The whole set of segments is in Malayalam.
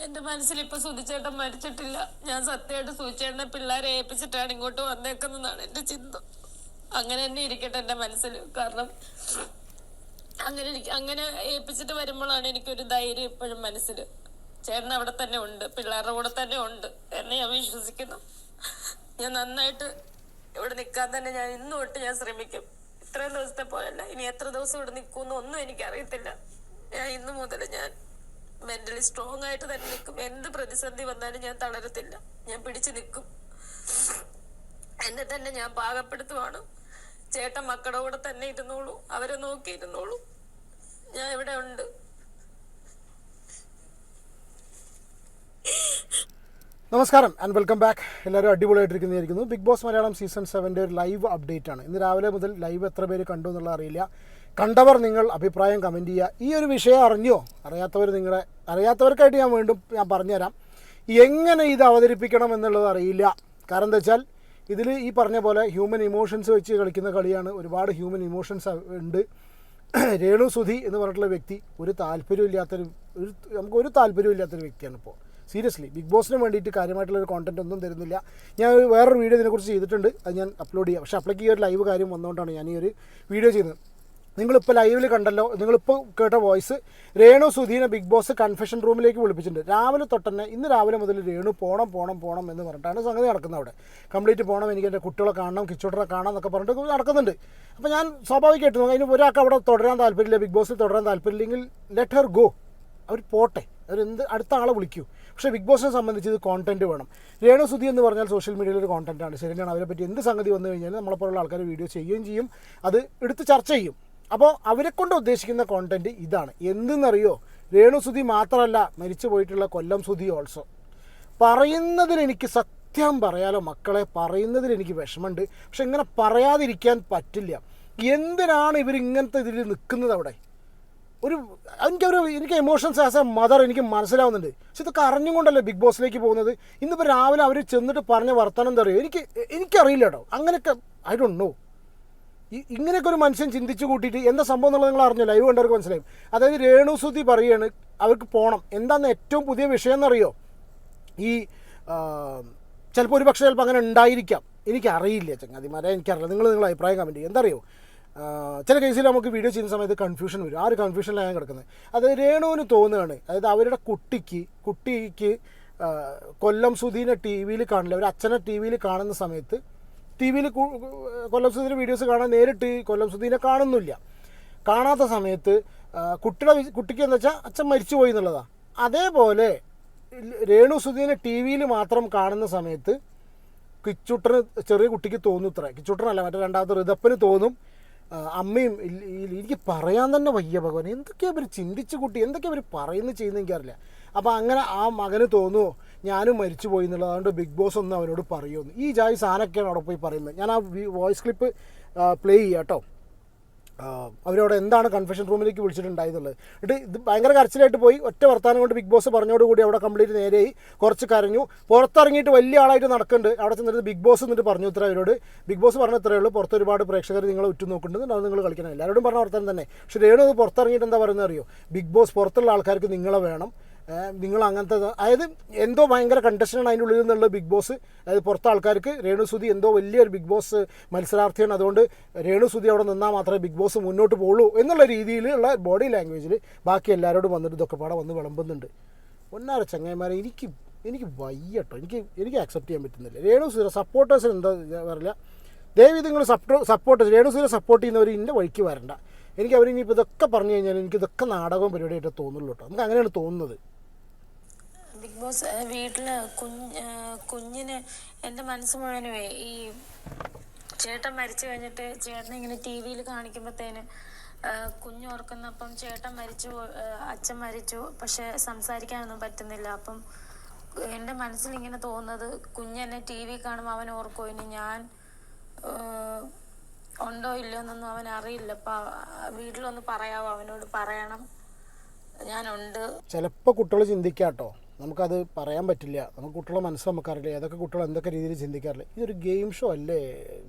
എന്റെ മനസ്സിൽ ഇപ്പൊ സുധിച്ചേട്ടൻ മരിച്ചിട്ടില്ല. ഞാൻ സത്യമായിട്ട് സുധിച്ചേട്ടനെ പിള്ളേരെ ഏൽപ്പിച്ചിട്ടാണ് ഇങ്ങോട്ട് വന്നേക്കുന്നതാണ് എന്റെ ചിന്ത. അങ്ങനെ തന്നെ ഇരിക്കട്ടെ എന്റെ മനസ്സിൽ. കാരണം അങ്ങനെ ഏൽപ്പിച്ചിട്ട് വരുമ്പോഴാണ് എനിക്കൊരു ധൈര്യം ഇപ്പോഴും മനസ്സിൽ. ചേട്ടൻ അവിടെ തന്നെ ഉണ്ട്, പിള്ളേരുടെ കൂടെ തന്നെ ഉണ്ട് എന്ന് ഞാൻ വിശ്വസിക്കുന്നു. ഞാൻ നന്നായിട്ട് ഇവിടെ നിൽക്കാൻ തന്നെ ഞാൻ ഇന്ന് തൊട്ട് ഞാൻ ശ്രമിക്കും. ഇത്രയും ദിവസത്തെ പോലല്ല, ഇനി എത്ര ദിവസം ഇവിടെ നിൽക്കുമെന്ന് ഒന്നും എനിക്കറിയത്തില്ല. ഞാൻ ഇന്നു മുതൽ ഞാൻ മെന്റലി സ്ട്രോങ് ആയിട്ട് തന്നെ നിൽക്കും. എന്ത് പ്രതിസന്ധി വന്നാലും ഞാൻ തളരത്തില്ല, ഞാൻ പിടിച്ചു നിൽക്കും. എന്നെ തന്നെ ഞാൻ പാകപ്പെടുത്തുവാണ്. ചേട്ടൻ മക്കളുടെ കൂടെ തന്നെ ഇരുന്നോളൂ, അവരെ നോക്കിയിരുന്നോളൂ, ഞാൻ ഇവിടെ ഉണ്ട്. നമസ്കാരം ആൻഡ് വെൽക്കം ബാക്ക്. എല്ലാവരും അടിപൊളിയായിട്ടിരിക്കുന്നതായിരിക്കുന്നു. ബിഗ് ബോസ് മലയാളം സീസൺ 7 ഒരു ലൈവ് അപ്ഡേറ്റ് ആണ്. ഇന്ന് രാവിലെ മുതൽ ലൈവ് എത്ര പേര് കണ്ടു എന്നുള്ളത് അറിയില്ല. കണ്ടവർ നിങ്ങൾ അഭിപ്രായം കമൻറ്റ് ചെയ്യുക. ഈ ഒരു വിഷയം അറിഞ്ഞോ? അറിയാത്തവർക്കായിട്ട് ഞാൻ പറഞ്ഞുതരാം എങ്ങനെ ഇത് അവതരിപ്പിക്കണം എന്നുള്ളത് അറിയില്ല. കാരണം എന്താ വെച്ചാൽ ഇതിൽ ഈ പറഞ്ഞ പോലെ ഹ്യൂമൻ ഇമോഷൻസ് വെച്ച് കളിക്കുന്ന കളിയാണ്. ഒരുപാട് ഹ്യൂമൻ ഇമോഷൻസ് ഉണ്ട്. രേണു സുധി എന്ന് പറഞ്ഞിട്ടുള്ള വ്യക്തി നമുക്കൊരു താല്പര്യമില്ലാത്തൊരു വ്യക്തിയാണ് ഇപ്പോൾ. സീരിയസ്ലി ബിഗ് ബോസിന് വേണ്ടിയിട്ട് കാര്യമായിട്ടുള്ളൊരു കോണ്ടൻറ്റ് ഒന്നും തരുന്നില്ല. ഞാൻ വേറൊരു വീഡിയോ ഇതിനെക്കുറിച്ച് ചെയ്തിട്ടുണ്ട്, അത് ഞാൻ അപ്ലോഡ് ചെയ്യാം. പക്ഷേ അപ്പോഴേക്ക് ഈ ഒരു ലൈവ് കാര്യം വന്നുകൊണ്ടാണ് ഞാൻ ഈ ഒരു വീഡിയോ ചെയ്യുന്നത്. നിങ്ങളിപ്പോൾ ലൈവിൽ കണ്ടല്ലോ, നിങ്ങളിപ്പോൾ കേട്ട വോയിസ് രേണു സുധീനെ ബിഗ് ബോസ് കൺഫെഷൻ റൂമിലേക്ക് വിളിപ്പിച്ചിട്ടുണ്ട്. രാവിലെ തൊട്ടന്നെ ഇന്ന് രാവിലെ മുതൽ രേണു പോണം എന്ന് പറഞ്ഞിട്ടാണ് സംഗതി നടക്കുന്നത്. അവിടെ കംപ്ലീറ്റ് പോകണം, എനിക്ക് എൻ്റെ കുട്ടികളെ കാണണം, കിച്ചോട്ടറെ കാണാം എന്നൊക്കെ പറഞ്ഞിട്ട് നടക്കുന്നുണ്ട്. അപ്പോൾ ഞാൻ സ്വാഭാവികമായിട്ട് അതിന് ഒരാൾക്ക് അവിടെ തുടരാൻ താല്പര്യമില്ല, ബിഗ് ബോസിൽ തുടരാൻ താല്പര്യമില്ലെങ്കിൽ ലെറ്റ് ഹർ ഗോ, അവർ പോട്ടെ, അടുത്ത ആളെ വിളിക്കൂ. പക്ഷേ ബിഗ് ബോസിനെ സംബന്ധിച്ച് ഇത് കോണ്ടൻറ്റ് വേണം. രേണു സുധി എന്ന് പറഞ്ഞാൽ സോഷ്യൽ മീഡിയയിൽ ഒരു കോണ്ടൻറ്റാണ്. ശരിയാണ്, അവരെ പറ്റി എന്ത് സംഗതി വന്നു കഴിഞ്ഞാൽ നമ്മളെപ്പോലുള്ള ആൾക്കാർ വീഡിയോ ചെയ്യുകയും ചെയ്യും, അത് എടുത്ത് ചർച്ച ചെയ്യും. അപ്പോൾ അവരെക്കൊണ്ട് ഉദ്ദേശിക്കുന്ന കോണ്ടൻറ്റ് ഇതാണ്. എന്തെന്നറിയോ? രേണു സുധി മാത്രമല്ല, മരിച്ചു പോയിട്ടുള്ള കൊല്ലം സുധി ഓൾസോ. പറയുന്നതിന് എനിക്ക് സത്യം പറയാലോ മക്കളെ, പറയുന്നതിന് എനിക്ക് വിഷമമുണ്ട്. പക്ഷെ ഇങ്ങനെ പറയാതിരിക്കാൻ പറ്റില്ല. എന്തിനാണ് ഇവരിങ്ങനത്തെ ഇതിൽ നിൽക്കുന്നത്? അവിടെ എനിക്ക് എമോഷൻസ് ആസ് എ മദർ എനിക്ക് മനസ്സിലാവുന്നുണ്ട്. പക്ഷെ ഇതൊക്കെ അറിഞ്ഞുകൊണ്ടല്ലേ ബിഗ് ബോസിലേക്ക് പോകുന്നത്. ഇന്നിപ്പോൾ രാവിലെ അവർ ചെന്നിട്ട് പറഞ്ഞ വർത്തമാനം എന്താ പറയുക, എനിക്കറിയില്ല കേട്ടോ. അങ്ങനെയൊക്കെ ഐ ഡോണ്ട് നോ. ഇങ്ങനെയൊക്കെ ഒരു മനുഷ്യൻ ചിന്തിച്ച് കൂട്ടിയിട്ട് എന്താ സംഭവം എന്നുള്ളത് നിങ്ങൾ അറിഞ്ഞോ? ലൈവ് കണ്ടവർക്ക് മനസ്സിലായും. അതായത് രേണു സുധി പറയുകയാണ് അവർക്ക് പോകണം. എന്താണെന്ന് ഏറ്റവും പുതിയ വിഷയം എന്നറിയോ? ഈ ചിലപ്പോൾ അങ്ങനെ ഉണ്ടായിരിക്കാം, എനിക്കറിയില്ല ചങ്ങാതിമാരെ, എനിക്കറിയില്ല. നിങ്ങൾ അഭിപ്രായം കമൻറ്റ് ചെയ്യും. എന്താ അറിയോ, ചില കേസിൽ നമുക്ക് വീഡിയോ ചെയ്യുന്ന സമയത്ത് കൺഫ്യൂഷൻ വരും. ആ ഒരു കൺഫ്യൂഷനിലാണ് ഞാൻ കിടക്കുന്നത്. അതായത് രേണുവിന് തോന്നുകയാണ്, അതായത് അവരുടെ കുട്ടിക്ക് കൊല്ലം സുധീനെ ടി വിയിൽ കാണില്ല, അവർ അച്ഛനെ ടി വിയിൽ കാണുന്ന സമയത്ത് ടി വിയിൽ കൊല്ലം വീഡിയോസ് കാണാൻ നേരിട്ട് കൊല്ലം സുധീനെ കാണുന്നില്ല. കാണാത്ത സമയത്ത് കുട്ടിക്ക് എന്താ വെച്ചാൽ അച്ഛൻ മരിച്ചുപോയി എന്നുള്ളതാണ്. അതേപോലെ രേണു സുധീനെ ടി വിയിൽ മാത്രം കാണുന്ന സമയത്ത് കിച്ചൂട്ടന് ചെറിയ കുട്ടിക്ക് തോന്നും, കിച്ചൂട്ടനല്ല മറ്റേ രണ്ടാമത്തെ ഋതപ്പന് തോന്നും അമ്മയും. എനിക്ക് പറയാൻ തന്നെ വയ്യ ഭഗവാൻ, എന്തൊക്കെയാണ് ഇവർ ചിന്തിച്ച് കൂട്ടി, എന്തൊക്കെയാണ് ഇവർ പറയുന്നത് ചെയ്യുന്നത് എനിക്കറിയില്ല. അപ്പോൾ അങ്ങനെ ആ മകന് തോന്നുമോ ഞാനും മരിച്ചു പോയി എന്നുള്ളത്. അതുകൊണ്ട് ബിഗ് ബോസ് ഒന്ന് അവനോട് പറയുമെന്ന്. ഈ ജായി സാധനമൊക്കെയാണ് അവിടെ പോയി പറയുന്നത്. ഞാൻ ആ വോയിസ് ക്ലിപ്പ് പ്ലേ ചെയ്യാം കേട്ടോ. അവരവിടെ എന്താണ് കൺഫെഷൻ റൂമിലേക്ക് വിളിച്ചിട്ടുണ്ടായിരുന്നുള്ളത്. ഇത് ഭയങ്കര കരച്ചിലായിട്ട് പോയി. ഒറ്റ വർത്താനം കൊണ്ട് ബിഗ് ബോസ് പറഞ്ഞോടുകൂടി അവിടെ കംപ്ലീറ്റ് നേരെയായി. കുറച്ച് കരഞ്ഞു, പുറത്തിറങ്ങിയിട്ട് വലിയ ആളായിട്ട് നടക്കുന്നുണ്ട്. അവിടെ ചെന്നിട്ട് ബിഗ് ബോസ് എന്നിട്ട് പറഞ്ഞു ഇത്ര അവരോട്. ബിഗ് ബോസ് പറഞ്ഞ ഇത്രയേ ഉള്ളൂ, പുറത്ത് ഒരുപാട് പ്രേക്ഷകർ നിങ്ങളെ ഉറ്റു നോക്കുന്നുണ്ട്, അത് നിങ്ങൾ കളിക്കണം. എല്ലാവരോടും പറഞ്ഞ വർത്താനം തന്നെ. പക്ഷേ രേണു അത് പുറത്തിറങ്ങിയിട്ട് എന്താ പറയുന്നത് അറിയോ? ബിഗ് ബോസ് പുറത്തുള്ള ആൾക്കാർക്ക് നിങ്ങളെ വേണം, നിങ്ങൾ അങ്ങനത്തെ, അതായത് എന്തോ ഭയങ്കര കണ്ടസ്റ്റൻ്റ് അതിൻ്റെ ഉള്ളിൽ നിന്നുള്ള ബിഗ് ബോസ്, അതായത് പുറത്തെ ആൾക്കാർക്ക് രേണു സുധി എന്തോ വലിയൊരു ബിഗ് ബോസ് മത്സരാർത്ഥിയാണ്, അതുകൊണ്ട് രേണു സുധി അവിടെ നിന്നാൽ മാത്രമേ ബിഗ് ബോസ് മുന്നോട്ട് പോകുള്ളൂ എന്നുള്ള രീതിയിലുള്ള ബോഡി ലാംഗ്വേജിൽ ബാക്കി എല്ലാവരോടും വന്നിട്ട് ഇതൊക്കെ പാടെ വന്ന് വിളമ്പുന്നുണ്ട്. ഒന്നാര ചങ്ങായിമാരെ എനിക്ക് വയ്യട്ടോ, എനിക്ക് അക്സെപ്റ്റ് ചെയ്യാൻ പറ്റുന്നില്ല. രേണു സുധി സപ്പോർട്ടേഴ്സിന് എന്താ പറയില്ല, ദയവ് നിങ്ങൾ സപ്പോർട്ടേഴ്സ് രേണു സുധിയെ സപ്പോർട്ട് ചെയ്യുന്നവർ ഇതിൻ്റെ വഴിക്ക് വരണ്ട. എനിക്ക് അവരിനിപ്പോൾ ഇതൊക്കെ പറഞ്ഞു കഴിഞ്ഞാൽ എനിക്കിതൊക്കെ നാടകവും പരിപാടിയായിട്ട് തോന്നുള്ളൂ കേട്ടോ. നമുക്ക് അങ്ങനെയാണ് തോന്നുന്നത്. ബിഗ് ബോസ് വീട്ടില് കുഞ്ഞിന് എൻ്റെ മനസ്സ് മുഴുവനുമേ ഈ ചേട്ടൻ മരിച്ചു കഴിഞ്ഞിട്ട് ചേട്ടനെ ഇങ്ങനെ ടി വിയിൽ കാണിക്കുമ്പോഴത്തേന് കുഞ്ഞോർക്കുന്നപ്പം ചേട്ടൻ മരിച്ചു, അച്ഛൻ മരിച്ചു, പക്ഷെ സംസാരിക്കാനൊന്നും പറ്റുന്നില്ല. അപ്പം എൻ്റെ മനസ്സിലിങ്ങനെ തോന്നുന്നത്, കുഞ്ഞെന്നെ ടി വി കാണുമ്പോൾ അവൻ ഓർക്കും ഇനി ഞാൻ ഉണ്ടോ ഇല്ലയോ എന്നൊന്നും അവൻ അറിയില്ല. അപ്പം വീട്ടിലൊന്ന് പറയാവോ, അവനോട് പറയണം ഞാനുണ്ട്. ചിലപ്പോൾ കുട്ടികൾ ചിന്തിക്കാട്ടോ, നമുക്കത് പറയാൻ പറ്റില്ല. നമുക്ക് കുട്ടികളെ മനസ്സ് നമുക്കറിയില്ല, ഏതൊക്കെ കുട്ടികൾ എന്തൊക്കെ രീതിയിൽ ചിന്തിക്കാറില്ല. ഇതൊരു ഗെയിം ഷോ അല്ലേ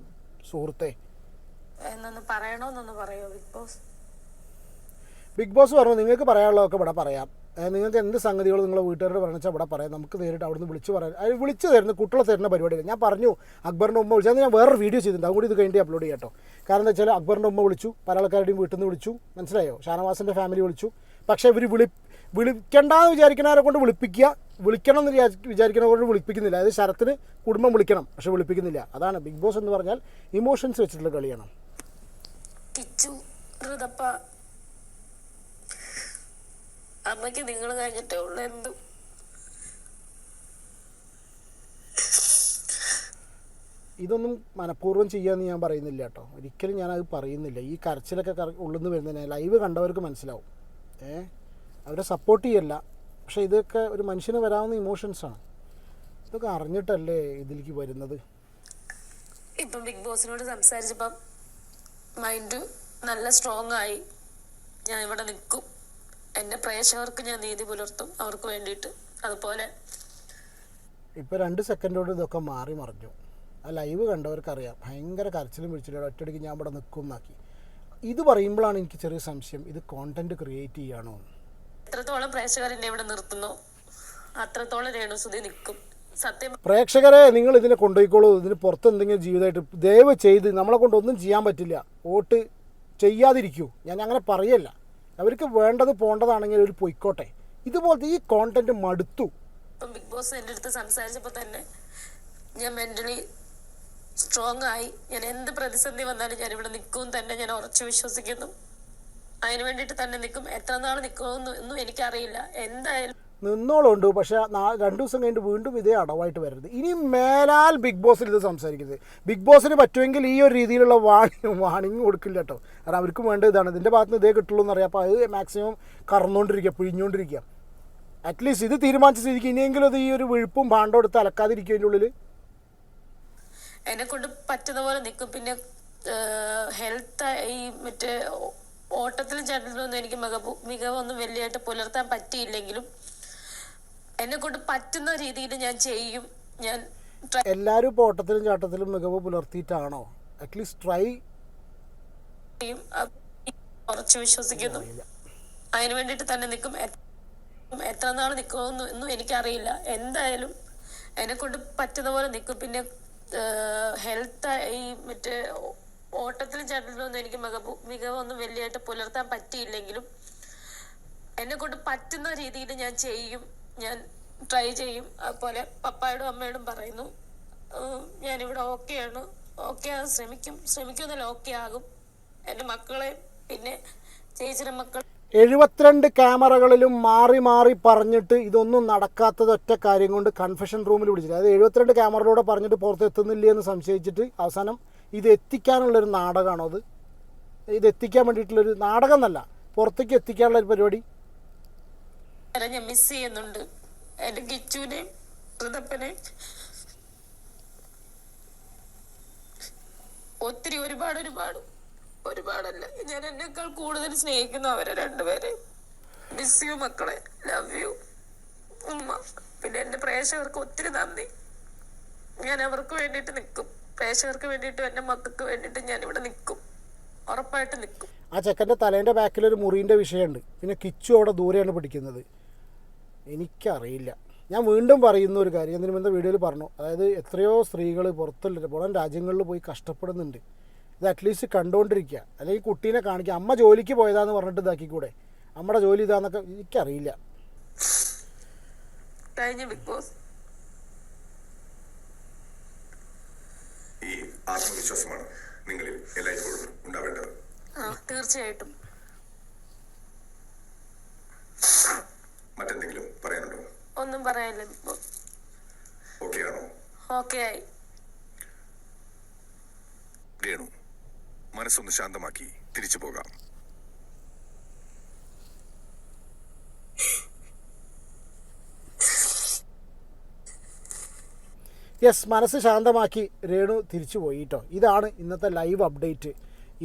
സുഹൃത്തെ എന്നൊന്ന് പറയണോന്നൊന്ന് പറയോ ബിഗ് ബോസ്? ബിഗ് ബോസ് പറഞ്ഞു നിങ്ങൾക്ക് പറയാനുള്ളതൊക്കെ ഇവിടെ പറയാം, നിങ്ങൾക്ക് എന്ത് സംഗതികളും നിങ്ങളെ വീട്ടുകാരോട് പറഞ്ഞാൽ ഇവിടെ പറയാം, നമുക്ക് നേരിട്ട് അവിടുന്ന് വിളിച്ച് പറയാം. അത് വിളിച്ച് തരുന്ന കുട്ടികളെ തരുന്ന പരിപാടിയില്ല. ഞാൻ പറഞ്ഞു അക്ബറിൻ്റെ ഉമ്മ വിളിച്ചു, അത് ഞാൻ വേറൊരു വീഡിയോ ചെയ്തിട്ടുണ്ട്, അതും കൂടി ഇത് കഴിഞ്ഞിട്ട് അപ്ലോഡ് ചെയ്യാം കേട്ടോ. കാരണം എന്താ വെച്ചാൽ അക്ബറിൻ്റെ ഉമ്മ വിളിച്ചു, പല ആൾക്കാരുടെയും വീട്ടിൽ നിന്ന് വിളിച്ചു, മനസ്സിലായോ, ഷാനവാസിൻ്റെ ഫാമിലി വിളിച്ചു. പക്ഷേ ഇവർ വിളിക്കണ്ടെന്ന് വിചാരിക്കുന്നവരെ കൊണ്ട് വിളിക്കണം എന്ന് വിചാരിക്കുന്നവരെ കൊണ്ട് വിളിപ്പിക്കുന്നില്ല. അതായത് ശരത്തിന് കുടുംബം വിളിക്കണം, പക്ഷെ വിളിപ്പിക്കുന്നില്ല. അതാണ് ബിഗ് ബോസ് എന്ന് പറഞ്ഞാൽ ഇമോഷൻസ് വെച്ചിട്ടുള്ള കളിയാണ്. കിച്ചു, ഋതപ്പ, അമ്മയ്ക്ക് നിങ്ങൾ കഴിഞ്ഞിട്ടേ ഉള്ളു എന്തും. ഇതൊന്നും മനഃപൂർവ്വം ചെയ്യാമെന്ന് ഞാൻ പറയുന്നില്ല കേട്ടോ, ഒരിക്കലും ഞാനത് പറയുന്നില്ല. ഈ കരച്ചിലൊക്കെ ഉള്ളിൽ നിന്ന് വരുന്നതിനെ ലൈവ് കണ്ടവർക്ക് മനസ്സിലാവും. അവരെ സപ്പോർട്ട് ചെയ്യല്ല, പക്ഷേ ഇതൊക്കെ ഒരു മനുഷ്യന് വരാവുന്ന ഇമോഷൻസാണ്. ഇതൊക്കെ അറിഞ്ഞിട്ടല്ലേ ഇതിലേക്ക് വരുന്നത്. ഇപ്പം ബിഗ് ബോസിനോട് സംസാരിച്ചപ്പം മൈൻഡ് നല്ല സ്ട്രോങ് ആയി. ഞാൻ ഇവിടെ നിൽക്കും, എൻ്റെ പ്രേക്ഷകർക്ക് ഞാൻ നീതി പുലർത്തും, അവർക്ക് വേണ്ടിയിട്ട്. അതുപോലെ ഇപ്പോൾ 2 സെക്കൻഡോട് ഇതൊക്കെ മാറി മറിഞ്ഞു. ആ ലൈവ് കണ്ടവർക്കറിയാം, ഭയങ്കര കരച്ചിലും വിളിച്ചിട്ട് ഒറ്റയടിക്ക് ഞാൻ ഇവിടെ നിൽക്കും എന്നാക്കി. ഇത് പറയുമ്പോഴാണ് എനിക്ക് ചെറിയ സംശയം, ഇത് കോണ്ടന്റ് ക്രിയേറ്റ് ചെയ്യാണോ. എത്രത്തോളം പ്രേക്ഷകർ എന്നെ ഇവിടെ നിർത്തുന്നു അത്രത്തോളം രേണുസുതി നിൽക്കും. സത്യം പ്രേക്ഷകരെ നിങ്ങൾ ഇതിനെ കൊണ്ടുപോയിക്കോളൂ. ഇതിന് പുറത്ത് എന്തെങ്കിലും ജീവിതമായിട്ട് ദയവ് ചെയ്ത് നമ്മളെ കൊണ്ടൊന്നും ചെയ്യാൻ പറ്റില്ല. വോട്ട് ചെയ്യാതിരിക്കൂ, ഞാൻ അങ്ങനെ പറയല്ല. അവർക്ക് വേണ്ടത് പോണ്ടതാണെങ്കിൽ ഒരു പൊയ്ക്കോട്ടെ. ഇതുപോലത്തെ ഈ കോണ്ടന്റ് മടുത്തു. ഇപ്പം ബിഗ് ബോസ് എൻ്റെ അടുത്ത് സംസാരിച്ചപ്പോൾ തന്നെ ഞാൻ മെൻ്റലി സ്ട്രോങ് ആയി. ഞാൻ എന്ത് പ്രതിസന്ധി വന്നാലും ഞാൻ ഇവിടെ നിൽക്കും തന്നെ ഞാൻ ഉറച്ചു വിശ്വസിക്കുന്നു. അതിന് വേണ്ടിയിട്ട് തന്നെ നിൽക്കും. എത്ര നാൾ നിൽക്കുമെന്നും എനിക്കറിയില്ല. എന്തായാലും നിന്നോളുണ്ട്, പക്ഷേ 2 ദിവസം കഴിഞ്ഞിട്ട് വീണ്ടും ഇതേ അടവായിട്ട് വരരുത്. ഇനി മേലാൽ ബിഗ് ബോസിൽ ഇത് സംസാരിക്കരുത്. ബിഗ് ബോസിന് പറ്റുമെങ്കിൽ ഈ ഒരു രീതിയിലുള്ള വാണിംഗ് കൊടുക്കില്ല കേട്ടോ. കാരണം അവർക്കും വേണ്ടത് ഇതാണ്. ഇതിൻ്റെ ഭാഗത്ത് നിന്ന് ഇതേ കിട്ടുള്ളൂ എന്നറിയാം. അപ്പോൾ അത് മാക്സിമം കറന്നുകൊണ്ടിരിക്കുക, പിഴിഞ്ഞുകൊണ്ടിരിക്കുക. അറ്റ്ലീസ്റ്റ് ഇത് തീരുമാനിച്ച സ്ഥിതിക്ക് ഇനിയെങ്കിലും അത് ഈ ഒരു വിഴുപ്പും ഭാണ്ഡം എടുത്ത് അലക്കാതിരിക്കും അതിൻ്റെ ഉള്ളിൽ. എന്നെ കൊണ്ട് പറ്റുന്ന പോലെ നിൽക്കും. പിന്നെ ഹെൽത്ത് ഈ മറ്റേ ഓട്ടത്തിലും ചാട്ടത്തിലൊന്നും എനിക്ക് മികവൊന്നും വലിയായിട്ട് പുലർത്താൻ പറ്റിയില്ലെങ്കിലും എന്നെ കൊണ്ട് പറ്റുന്ന രീതിയിൽ ഞാൻ ചെയ്യും. ഞാൻ എല്ലാവരും ഇപ്പോൾ ഓട്ടത്തിലും ചാട്ടത്തിലും മികവ് പുലർത്തിയിട്ടാണോ? അറ്റ്ലീസ്റ്റ് ട്രൈ ചെയ്യും, ഉറച്ചു വിശ്വസിക്കുന്നു. അതിന് വേണ്ടിയിട്ട് തന്നെ നിൽക്കും. എത്ര നാൾ നിൽക്കുമെന്നും എനിക്കറിയില്ല. എന്തായാലും എന്നെ കൊണ്ട് പറ്റുന്ന പോലെ നിൽക്കും. പിന്നെ ഹെൽത്ത് ഈ മറ്റേ ഓട്ടത്തിലും ചാട്ടത്തിലൊന്നും എനിക്ക് മികവൊന്നും വലിയായിട്ട് പുലർത്താൻ പറ്റിയില്ലെങ്കിലും എന്നെ കൊണ്ട് പറ്റുന്ന രീതിയിൽ ഞാൻ ചെയ്യും, ഞാൻ ട്രൈ ചെയ്യും. അതുപോലെ പപ്പായോടും അമ്മയോടും പറയുന്നു, ഞാനിവിടെ ഓക്കെയാണ്, ഓക്കെ ആകാൻ ശ്രമിക്കുന്നല്ല, ഓക്കെ ആകും. എൻ്റെ മക്കളെ പിന്നെ ചേച്ചിയുടെ മക്കൾ 72 ക്യാമറകളിലും മാറി മാറി പറഞ്ഞിട്ട് ഇതൊന്നും നടക്കാത്തത് ഒറ്റ കാര്യം കൊണ്ട് കൺഫെഷൻ റൂമിൽ വിളിച്ചിട്ട്, അതായത് 72 ക്യാമറയിലൂടെ പറഞ്ഞിട്ട് പുറത്തെത്തുന്നില്ല എന്ന് സംശയിച്ചിട്ട് അവസാനം ഇത് എത്തിക്കാനുള്ളൊരു നാടകമാണോ അത്? ഇത് എത്തിക്കാൻ വേണ്ടിയിട്ടുള്ളൊരു നാടകം എന്നല്ല, പുറത്തേക്ക് എത്തിക്കാനുള്ള ഒരു പരിപാടി. ഞാൻ മിസ് ചെയ്യുന്നുണ്ട് എൻ്റെ കിച്ചുവിനെയും ഋതപ്പനെയും ഒത്തിരി. ഒരുപാടല്ല, ഞാൻ എന്നെക്കാൾ കൂടുതൽ സ്നേഹിക്കുന്നു അവരെ രണ്ടുപേരെ. മിസ് യു മക്കളെ, ലവ് യു ഉമ്മ. പിന്നെ എൻ്റെ പ്രേക്ഷകർക്ക് ഒത്തിരി നന്ദി. ഞാൻ അവർക്ക് വേണ്ടിയിട്ട് നിൽക്കും, പ്രേക്ഷകർക്ക് വേണ്ടിയിട്ടും എൻ്റെ മക്കൾക്ക് വേണ്ടിയിട്ടും ഞാൻ ഇവിടെ നിൽക്കും, ഉറപ്പായിട്ട് നിൽക്കും. ആ ചെക്കൻ്റെ തലേൻ്റെ ബാക്കിലൊരു മുറീൻ്റെ വിഷയമുണ്ട്. പിന്നെ കിച്ചു അവിടെ ദൂരെയാണ് പിടിക്കുന്നത്. എനിക്കറിയില്ല. ഞാൻ വീണ്ടും പറയുന്ന ഒരു കാര്യം, ഇതിനു മുമ്പത്തെ വീഡിയോയിൽ പറഞ്ഞു, അതായത് എത്രയോ സ്ത്രീകൾ പുറം രാജ്യങ്ങളിൽ പോയി കഷ്ടപ്പെടുന്നുണ്ട്. ഇത് അറ്റ്ലീസ്റ്റ് കണ്ടുകൊണ്ടിരിക്കുക, അല്ലെങ്കിൽ കുട്ടീനെ കാണിക്കുക. അമ്മ ജോലിക്ക് പോയതാന്ന് പറഞ്ഞിട്ട് ഇതാക്കിക്കൂടെ? നമ്മുടെ ജോലി ഇതാന്നൊക്കെ എനിക്കറിയില്ല. ബിഗ് ബോസ് ഈ ആത്മവിശ്വാസമാണ് നിങ്ങളിൽ എല്ലായ്പ്പോഴും ഉണ്ടാവേണ്ടത്. തീർച്ചയായിട്ടും. മറ്റെന്തെങ്കിലും പറയാനുണ്ടോ? ഒന്നും പറയാനില്ല. ബിഗ് ബോസ് ഓക്കെ ആണോ? ഓക്കെ ആയി. രേണു, മനസ്സൊന്ന് ശാന്തമാക്കി തിരിച്ചു പോകാം. യെസ്, മനസ്സ് ശാന്തമാക്കി രേണു തിരിച്ചു പോയി കേട്ടോ. ഇതാണ് ഇന്നത്തെ ലൈവ് അപ്ഡേറ്റ്.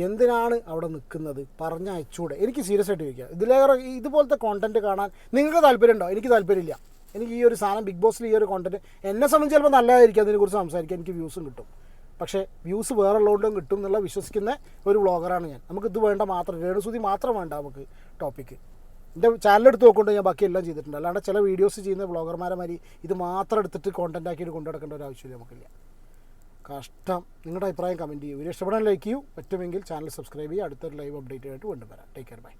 എന്തിനാണ് അവിടെ നിൽക്കുന്നത്? പറഞ്ഞയച്ചൂടെ? എനിക്ക് സീരിയസ് ആയിട്ട് ചോദിക്കുക. ഇതിലേറെ ഇതുപോലത്തെ കോണ്ടന്റ് കാണാൻ നിങ്ങൾക്ക് താല്പര്യമുണ്ടോ? എനിക്ക് താല്പര്യമില്ല. എനിക്ക് ഈ ഒരു സാധനം ബിഗ് ബോസിൽ ഈ ഒരു കോണ്ടന്റ് എന്നെ സംബന്ധിച്ച് ചിലപ്പോൾ നല്ലതായിരിക്കും, അതിനെക്കുറിച്ച് സംസാരിക്കാൻ എനിക്ക് വ്യൂസും കിട്ടും. പക്ഷേ വ്യൂസ് വേറെ ഉള്ളതുകൊണ്ടും കിട്ടും എന്നുള്ള വിശ്വസിക്കുന്ന ഒരു വ്ളോഗറാണ് ഞാൻ. നമുക്കിത് വേണ്ട മാത്രം, രേണുസുതി മാത്രം വേണ്ട നമുക്ക് ടോപ്പിക്ക്. എൻ്റെ ചാനലെടുത്ത് നോക്കൊണ്ട് ഞാൻ ബാക്കി എല്ലാം ചെയ്തിട്ടുണ്ട്. അല്ലാണ്ട് ചില വീഡിയോസ് ചെയ്യുന്ന വ്ളോഗർമാരെ മാതിരി ഇത് മാത്രം എടുത്തിട്ട് കോണ്ടന്റ് ആക്കിയിട്ട് കൊണ്ടു നടക്കേണ്ട ഒരു ആവശ്യമില്ല നമുക്കില്ല. കഷ്ടം. നിങ്ങളുടെ അഭിപ്രായം കമൻറ്റ് ചെയ്യൂ. വീഡിയോ ഇഷ്ടപ്പെടാൻ ലൈക്ക് ചെയ്യൂ. പറ്റുമെങ്കിൽ ചാനൽ സബ്സ്ക്രൈബ് ചെയ്യുക. അടുത്തൊരു ലൈവ് അപ്ഡേറ്റ് ആയിട്ട് വീണ്ടും വരാം. Take care, by.